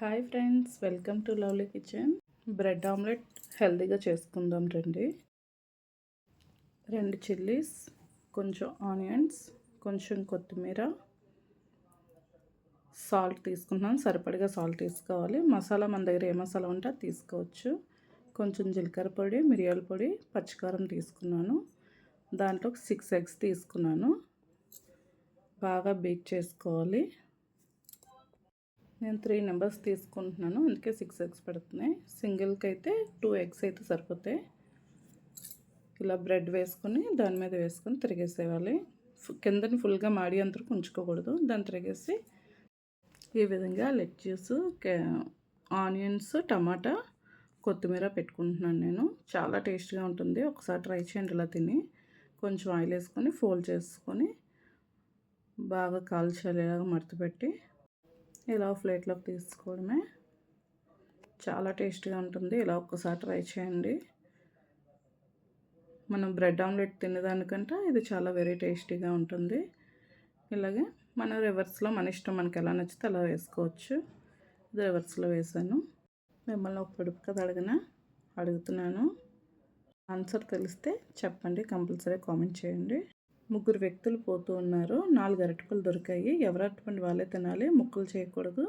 Hi friends, welcome to lovely kitchen. Bread omelette హెల్తీగా చేసుకుందాం రండి. 2 చిల్లీస్, కొంచెం ఆనియన్స్, కొంచెం కొత్తిమీర, సాల్ట్ తీసుకున్నాను. సరిపడిగా సాల్ట్ తీసుకోవాలి. మసాలా మన దగ్గర ఏ మసాలా ఉంటే అది తీసుకోవచ్చు. కొంచెం జీలకర్ర పొడి, మిరియాల పొడి, పచ్చికారం తీసుకున్నాను. దాంట్లో 6 ఎగ్స్ తీసుకున్నాను. బాగా బీట్ చేసుకోవాలి. నేను 3 మెంబర్స్ తీసుకుంటున్నాను, అందుకే 6 ఎగ్స్ పడుతున్నాయి. సింగిల్కి అయితే 2 ఎగ్స్ అయితే సరిపోతాయి. ఇలా బ్రెడ్ వేసుకొని దాని మీద వేసుకొని తిరిగేసేయాలి. కిందని ఫుల్గా మాడి అంతకు ఉంచుకోకూడదు. దాన్ని తిరిగేసి ఈ విధంగా లెట్యూస్, ఆనియన్స్, టమాటా, కొత్తిమీర పెట్టుకుంటున్నాను నేను. చాలా టేస్ట్గా ఉంటుంది. ఒకసారి ట్రై చేయండి ఇలా తిని. కొంచెం ఆయిల్ వేసుకొని ఫోల్డ్ చేసుకొని బాగా కాల్చాలి. ఇలాగా మడతపెట్టి ఇలా ప్లేట్లోకి తీసుకోవడమే. చాలా టేస్ట్గా ఉంటుంది. ఇలా ఒక్కసారి ట్రై చేయండి. మనం బ్రెడ్ ఆమ్లెట్ తినేదానికంటే ఇది చాలా వెరీ టేస్టీగా ఉంటుంది. ఇలాగే మన రివర్స్లో మన ఇష్టం, మనకి ఎలా నచ్చితే అలా వేసుకోవచ్చు. ఇది రివర్స్లో వేసాను. మిమ్మల్ని ఒక పొడుపు కథ అడుగుతున్నాను. ఆన్సర్ తెలిస్తే చెప్పండి, కంపల్సరీ కామెంట్ చేయండి. 3 వ్యక్తులు పోతూ ఉన్నారు. 4 అరటిపళ్ళు దొరికాయి. ఎవరు అరటిపండు వాళ్ళే తినాలి, ముక్కలు చేయకూడదు.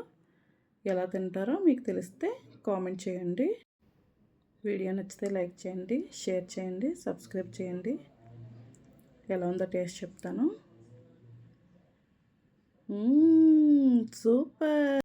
ఎలా తింటారో మీకు తెలిస్తే కామెంట్ చేయండి. వీడియో నచ్చితే లైక్ చేయండి, షేర్ చేయండి, సబ్స్క్రైబ్ చేయండి. ఎలా ఉందో టేస్ట్ చెప్తాను. సూపర్.